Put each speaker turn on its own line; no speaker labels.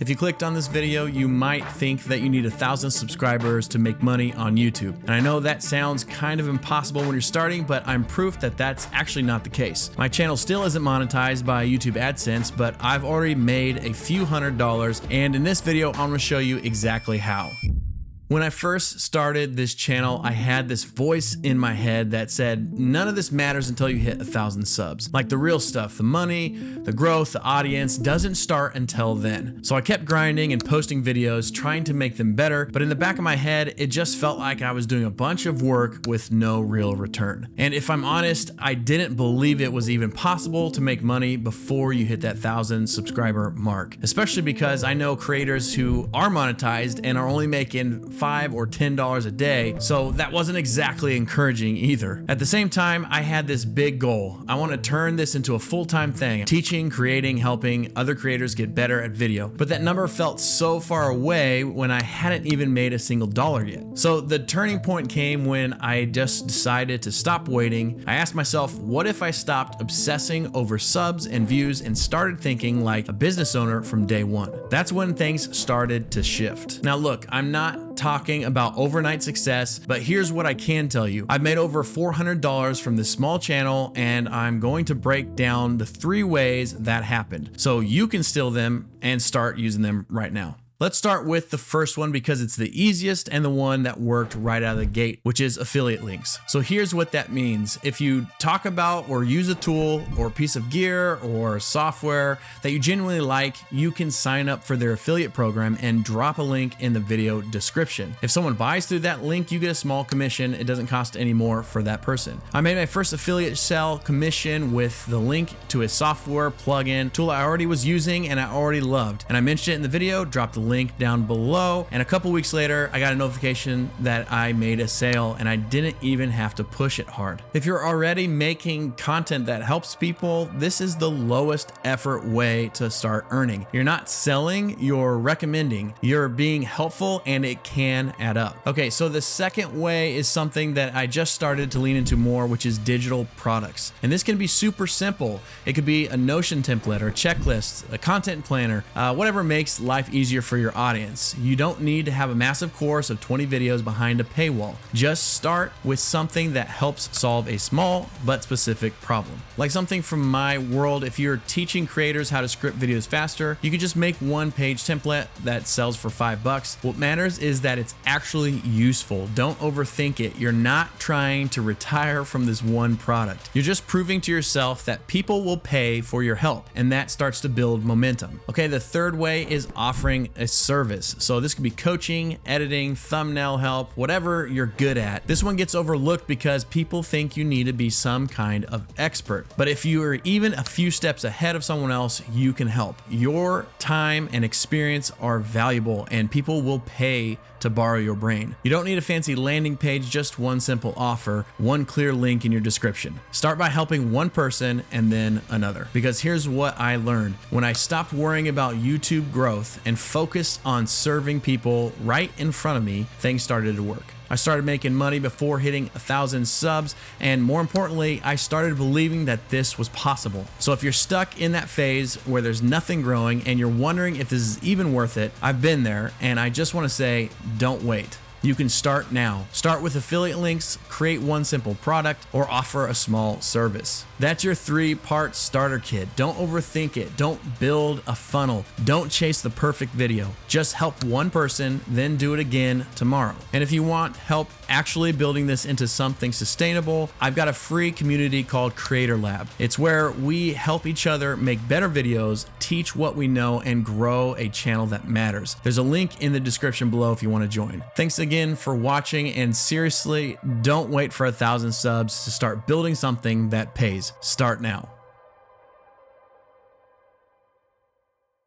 If you clicked on this video, you might think that you need 1,000 subscribers to make money on YouTube. And I know that sounds kind of impossible when you're starting, but I'm proof that that's actually not the case. My channel still isn't monetized by YouTube AdSense, but I've already made a few $100s, and in this video, I'm gonna show you exactly how. When I first started this channel, I had this voice in my head that said, none of this matters until you hit 1,000 subs. Like the real stuff, the money, the growth, the audience doesn't start until then. So I kept grinding and posting videos, trying to make them better, but in the back of my head, it just felt like I was doing a bunch of work with no real return. And if I'm honest, I didn't believe it was even possible to make money before you hit that 1,000 subscriber mark, especially because I know creators who are monetized and are only making $5 or $10 a day, so that wasn't exactly encouraging either. At the same time, I had this big goal. I want to turn this into a full-time thing, teaching, creating, helping other creators get better at video. But that number felt so far away when I hadn't even made a single dollar yet. So the turning point came when I just decided to stop waiting. I asked myself, what if I stopped obsessing over subs and views and started thinking like a business owner from day one? That's when things started to shift. Now look, I'm not talking about overnight success, but here's what I can tell you. I've made over $400 from this small channel, and I'm going to break down the 3 ways that happened so you can steal them and start using them right now. Let's start with the first one because it's the easiest and the one that worked right out of the gate, which is affiliate links. So here's what that means. If you talk about or use a tool or piece of gear or software that you genuinely like, you can sign up for their affiliate program and drop a link in the video description. If someone buys through that link, you get a small commission. It doesn't cost any more for that person. I made my first affiliate sell commission with the link to a software plugin tool I already was using and I already loved. And I mentioned it in the video, dropped the link down below, and a couple weeks later I got a notification that I made a sale and I didn't even have to push it hard. If you're already making content that helps people, this is the lowest effort way to start earning. You're not selling, you're recommending, you're being helpful, and it can add up. Okay, so the second way is something that I just started to lean into more, which is digital products. And this can be super simple. It could be a Notion template or checklist, a content planner, whatever makes life easier for your audience. You don't need to have a massive course of 20 videos behind a paywall. Just start with something that helps solve a small but specific problem. Like something from my world, if you're teaching creators how to script videos faster, you can just make one page template that sells for $5. What matters is that it's actually useful. Don't overthink it. You're not trying to retire from this one product. You're just proving to yourself that people will pay for your help, and that starts to build momentum. Okay, the third way is offering a service. So this could be coaching, editing, thumbnail help, whatever you're good at. This one gets overlooked because people think you need to be some kind of expert. But if you are even a few steps ahead of someone else, you can help. Your time and experience are valuable, and people will pay to borrow your brain. You don't need a fancy landing page, just one simple offer, one clear link in your description. Start by helping one person and then another. Because here's what I learned. When I stopped worrying about YouTube growth and focused on serving people right in front of me, things started to work. I started making money before hitting 1,000 subs, and more importantly, I started believing that this was possible. So if you're stuck in that phase where there's nothing growing and you're wondering if this is even worth it, I've been there, and I just want to say, don't wait. You can start now. Start with affiliate links, create one simple product, or offer a small service. That's your 3-part starter kit. Don't overthink it. Don't build a funnel. Don't chase the perfect video. Just help one person, then do it again tomorrow. And if you want help actually building this into something sustainable, I've got a free community called Creator Lab. It's where we help each other make better videos, teach what we know, and grow a channel that matters. There's a link in the description below if you want to join. Thanks again for watching, and seriously, don't wait for 1,000 subs to start building something that pays. Start now.